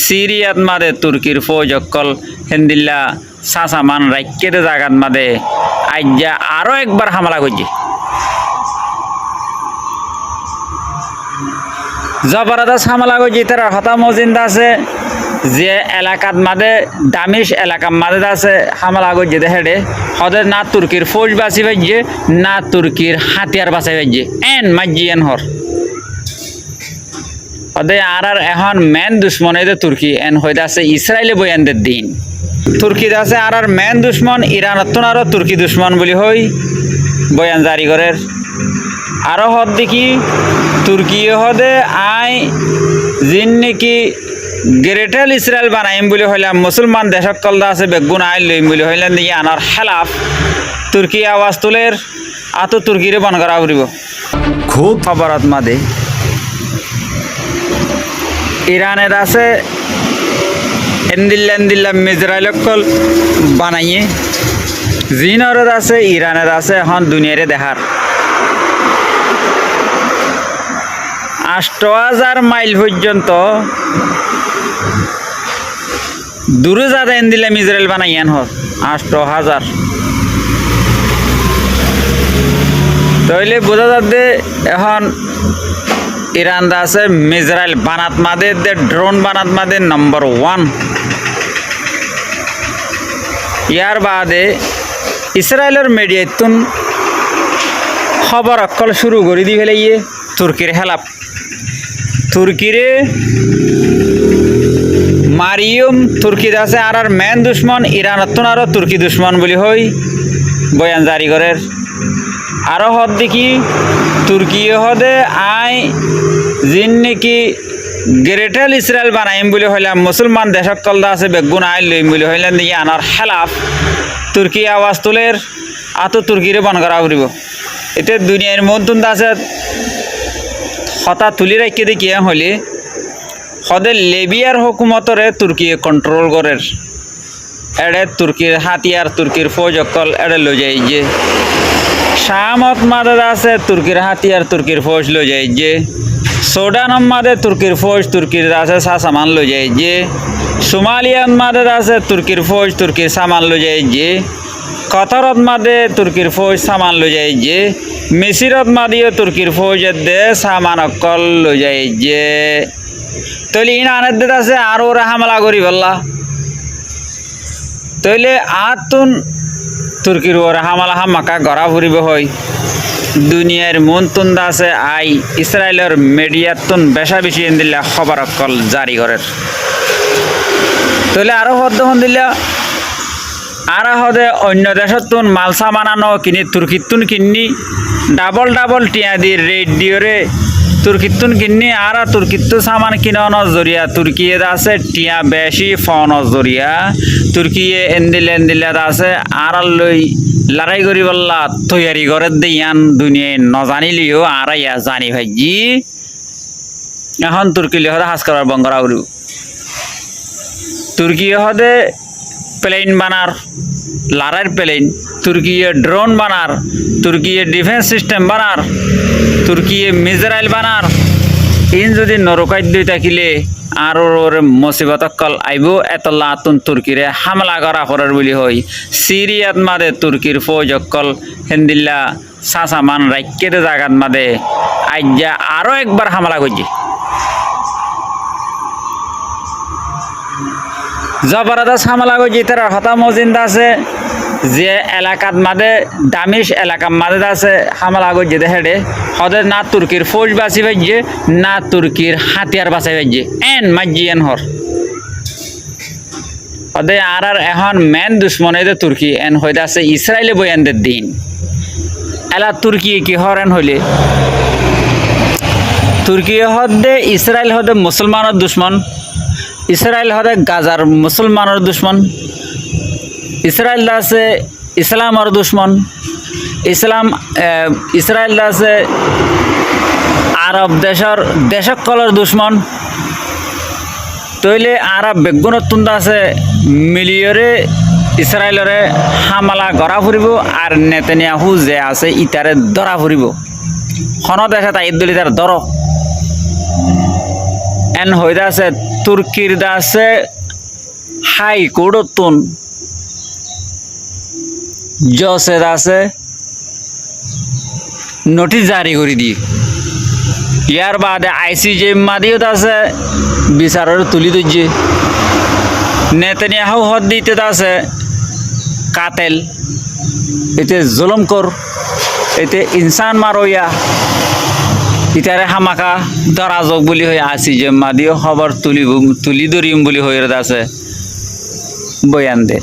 সিরিয়াত মাদে তুর্কির ফৌজ অকল হেন্দিল্লা সাসামান রাইকের জাগাত মাদে আইজা আরো একবার হামলা করছে। জবরদস্ত হামলা করছে। তারা হতা মজিন্দা আছে যে এলাকাত মাদে দামিশ এলাকার মাদে আছে হামলা করছে হেডে হদে না তুর্কির ফৌজ বাঁচি পাইছে না তুর্কির হাতিয়ার বাঁচাই পাইছে এন মাঝি এন হর হদে আর এখন মেন দুশ্মন এই তুর্কি এন হইতে আছে ইসরায়েলে বয়ানদের দিন তুর্কিতে আছে আর মেন দুশ্মন ইরানত আরো তুর্কি দুশ্মন বলি হই বয়ান জারি করে আরো হদ দেখি তুর্কি হদে আই জিন নাকি গ্রেটাল ইসরায়েল বানাইম বলে হইলাম মুসলমান দেশকল আছে বেগুন আইন লইম বলে হইলাম দিকে আনার খেলাফ তুর্কি আওয়াজ তুলের আত তুর্কিরে বন করা উড়িব খুব খবরত মাদে ইরানের আছে এন্দিল্লা মিজরাইলকল বানাইয়ে জিনর আছে ইরানের আছে এখন দুনিয়ারে দেখার ৮,০০০ মাইল পর্যন্ত দূরে যাতে এন্দিল্লা মিজরাইল বানাইয়ান হর ৮,০০০ তাইলে বোঝা যাচ্ছে এখন ইরান আছে মিজরাইল বানাত মাদে ড্রোন বানাত মাদে নম্বর 1 ইয়ার বাদে ইসরায়েলের মিডিয়াতুন খবর অকল শুরু করে দি ফেলাইয়ে তুর্কির হেলাপ তুর্কিরে মারিয়ম তুর্কি আছে আর মেন দুশ্মন ইরানত আরো তুর্কি দুশ্মন বলি হই বয়ান জারি করে আরো হদ দেখি তুর্কি হদে আই জিন নাকি গ্রেটাল ইসরায়েল বানাইম বলে হইলাম মুসলমান দেশকল আছে বেগুন আইন লইম বলে হইলাম দিকে আনার খেলাফ তুর্কি আওয়াজ তুলের আত তুর্কিরে বন করা উড়িব এতে দুনিয়ার মন্তুন আছে হতা তুলি রাখি দেখি হলে হদে লেবিয়ার হুকুমতরে তুর্কি কন্ট্রোল করে এড়ে তুর্কির হাতিয়ার তুর্কির ফৌজ অকল এড়ে লো যাই যে শামত মাদে আছে তুর্কির হাতিয়ার তুর্কির ফৌজ লো যাই যে সুদান মাদে তুর্কির ফৌজ তুর্কির আছে সামান লো যাই যে সোমালিয়ান মাদে আছে তুর্কির ফৌজ তুর্কির সামান লো যাই যে কতরত মাদে তুর্কির ফৌজ সামান লো যাই যে মিসিরত মাদিও তুর্কির ফৌজের দে সামান অকল লো যাই যে তৈলে ইন আনের আছে আর ওরা হামলা করি বললা তৈলে আতুন তুর্কির ওরা হামলা হামাকা গড়া ফুরিব হয় দুনিয়ার মন্তুন আছে আই ইসরায়েলের মিডিয়াতুন বেশা বেশি দিল্লা খবর অকল জারি করে তৈলে আরো হদ দিল্লা আর হদে অন্য দেশতুন মালসা বানানো কিনি তুর্কিতুন কিনি ডাবল টিয়া দি রেডিওরে তুর্কিতুন কিনি আর তুর্কিতু সামান কিনানোর জরিয়া তুর্কিয়ে আছে টিয়া বেশি ফোনের জরিয়া তুর্কিয়ে এন্দিল্লা আছে আর লই লড়াই করি বললা তৈয়ারি করে দিয়ান দুনিয়ায় নজানিলিও আর ইয়া জানি ভাইজি এখন তুর্কি হদে হাস করার বঙ্গরা উড়িব তুর্কি হদে প্লেন বানার লড়াইয়ের প্লেন তুর্কিয়ে ড্রোন বানার তুর্কিয়ে ডিফেন্স সিস্টেম বানার তুর্কিয়ে মিসাইল বানার ইন যদি নরকাইত দুই থাকিলে আর ওর মুসিবত কল আইব এতলা আতুন তুর্কিরে হামলা করা করার বলি হই সিরিয়াত মাদে তুর্কির ফৌজ অকল হেন্দিল্লা সাসামান রাইকের জাগাত মাদে আইজা আরো একবার হামলা করছে। জবরদস্ত হামলা করছে। তারা হতা মজিন্দা আছে যে এলাকাত মাদে দামিশ এলাকার মাদে আছে হামলা করছে হেডে হদে না তুর্কির ফৌজ বাঁচি পাইছে না তুর্কির হাতিয়ার বাঁচাই পাইছে এন মাঝি এন হর হদে আর এখন মেন দুশ্মন এই তুর্কি এন হইতে আছে ইসরায়েলে বয়ানদের দিন এলা তুর্কি কি হরেন হইলে তুর্কি হদে ইসরায়েল হদে মুসলমানের দুশ্মন ইসরায়েল হদে গাজার মুসলমানের দুশ্মন ইসরায়েল আছে ইসলামের দুশ্মন ইসরায়েল আছে আরব দেশকলের দুশ্মন তৈলে আরব বেগুনতুন আছে মিলিয়রে ইসরায়েলরে হামলা গড়া ফুরিব আর নেতানিয়াহু যে আছে ইটারে ধরা ফুরিব খন দেশে তাই দলি তার ধর এন হইতে আছে তুর্কির দাসে হাইকোর্টতন জজে দাসে নোটিশ জারি করে দি ইয়ার বাদে আইসিজে মাদিও দাসে বিচারের তুলি দিচ্ছে নেতানিয়াহু হদ দিতে দাসে কাতেল এতে জুলুম কর এতে ইনসান মারইয়া ইতারে হামাকা দরাজক বলি হয়ে আসি যে মাদিও খবর তুলি ধরিম বলি হয়ে আছে বয়ান দে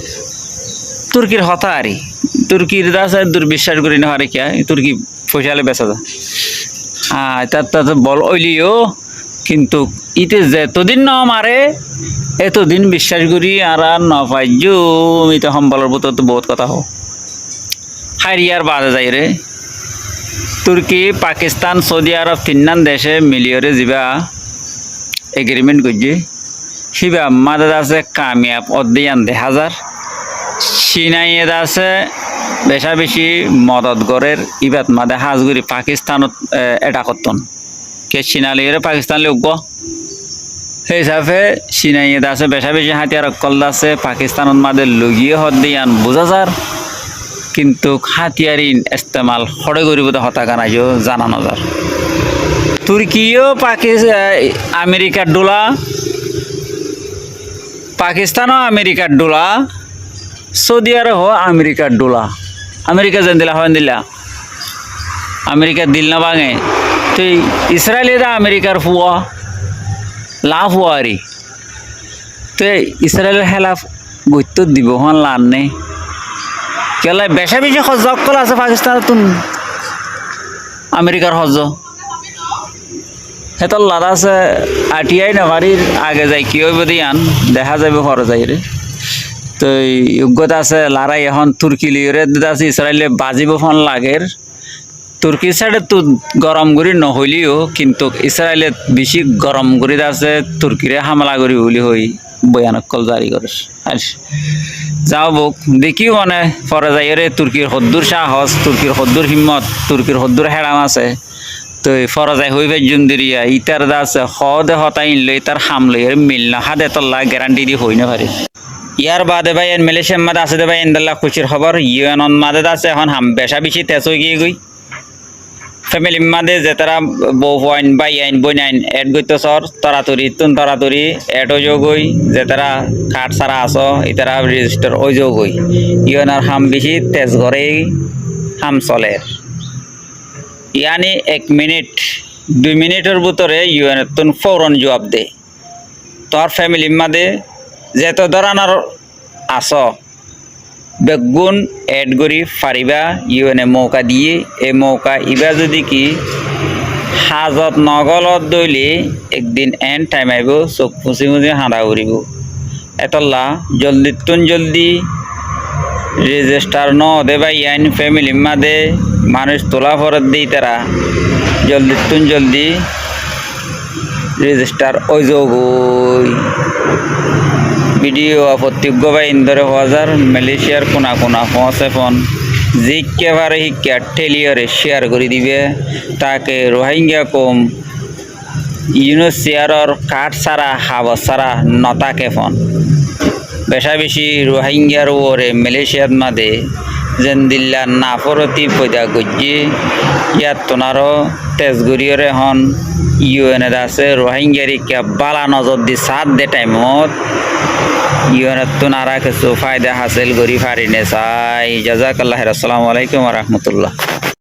তুর্কির হতাহারি তুর্কির দাসে দুর্বিশ্বাস করি না হারে কিয়া তুর্কি পয়সালে বেচা যা তার বল ওইলিও কিন্তু ইতে যেতদিন ন মারে এতদিন বিশ্বাস করি আর ন পাইজ ইতে সম্বলের ভিতর তো বহুত কথা হোক হারিয়ার বাদে যাই রে তুর্কি পাকিস্তান সৌদি আরব তিননান দেশে মিলিয়রে যা এগ্রিমেন্ট করছে সিবা মাদে আছে কামিয়াব অধ্যয়ন 1000 সিনাইয়ে আছে বেশা বেশি মদত গড়ের ইবাত মাদে হাজগুড়ি পাকিস্তানত এটা করতন কে সিনালিয়ে পাকিস্তান লোক সেই হিসাবে সিনাইয়ে আছে বেশা বেশি হাতিয়ার অকল আছে পাকিস্তানত মাদে লগিয়ে হদ্দিয়ান বোঝা যার কিন্তু হাতিয়ারিন ইস্তেমাল হরে গরিব হতাকা নাই জানানো যার তুর্কিও আমেরিকার ডোলা পাকিস্তানও আমেরিকার ডোলা সৌদি আরব আমেরিকার ডোলা আমেরিকা যেন দিলা হয় দিলা আমেরিকার দিল না ভাঙে তুই ইসরায়েলেরা আমেরিকার ফুয়া লাভ হওয়ারি তো ইসরায়েলের খেলাফ গুরুত্ব দিব হন লান নেই কেলা বেশা বেশি সহ্য অকল আছে পাকিস্তানত আমেরিকার সহ্য সেতর লাদা আছে আটিয়াই নামারির আগে যাই কি হইব দিয়ান দেখা যাবে ঘরে যাই রে তো যোগ্যতা আছে লারাই এখন তুর্কি লিওরে আছে ইসরায়েলে বাজিব ফোন লাগের তুর্কির সাইডে তো গরম করি নহলিও কিন্তু ইসরায়েলে বেশি গরম করি আছে তুর্কিরে হামলা করি বলি হই বয়ানকল জারি করে আর যাও বোক দেখিও মানে পরে যাই রে তুর্কির হদ্দুর সাহস তুর্কির হদ্দুর হিম্মত তুর্কির হদ্দুর হেরাম আছে তো পরে যাই হইবে জুন্দিরিয়া ইতার দা আছে হদে হতাইন লই তার হামলে মিল না হাদে তল্লা গ্যারান্টি দি হই না পারে ইয়ার বাদে ভাই মালয়েশিয়ার মাদে আছে দে ভাই ইন্দাল্লাহ খুশির খবর ইউএনন মাদে আছে এখন হাম বেশা বেশি তেজ হয়ে গিয়ে গই ফ্যামিলি মাদে যে তারা বউ পয়েন্ট বাই আইন বই আইন এড গইতো সর তরাতরি তুন তরাতরি এড হয়ে যাও গই যে তারা কাঠ সারা আস ইতারা রেজিস্টার হয়ে যাও গই ইউএনর হাম বেশি তেজ ঘরে হাম চলে ইয়ানি 1 মিনিট 2 মিনিটের ভিতরে ইউএনের তুন ফৌরন জবাব দে তোর ফ্যামিলি মাদে যেত ধরনের আস বেগুন এড করি ফারিবা ইউএনএ মৌকা দিয়ে এই মৌকা ইবা যদি কি হাজত নগলত দইলে একদিন এন টাইম আইব চোখ মুচি মুচি হাঁদা উড়িব এতলা জলদি রেজিস্টার ন দে বা ইয়াইন ফ্যামিলি মাদে মানুষ তোলা ফরত দিই তারা জলদি রেজিস্টার ওই যোগই ভিডিও প্রত্যেক বা ইন্দরে হাজার মালয়েশিয়ার কোনা পৌঁছে ফোন জিকেবারে শিক্ষা ঠেলিয়রে শেয়ার করে দিবে তাকে রোহিঙ্গা কম ইউনিসিয়ারর কাঠ ছাড়া হাবস ছাড়া নতাকে ফোন বেশা বেশি রোহিঙ্গার ওরে মালয়েশিয়ার মাদে যেন দিল্লা নাফরতি পয়দা গজ্জি ইয়াত তোনারও তেজগুড়িয়রে হন ইউএনএ আছে রোহিঙ্গারি কে বালা নজর দি সাথ দে টাইমত ইউএনএ তোনারা কিছু ফায়দা হাসিল করি পারি নে চাই জাজাকাল্লাহ আসসালামু আলাইকুম ওয়া রাহমাতুল্লাহ।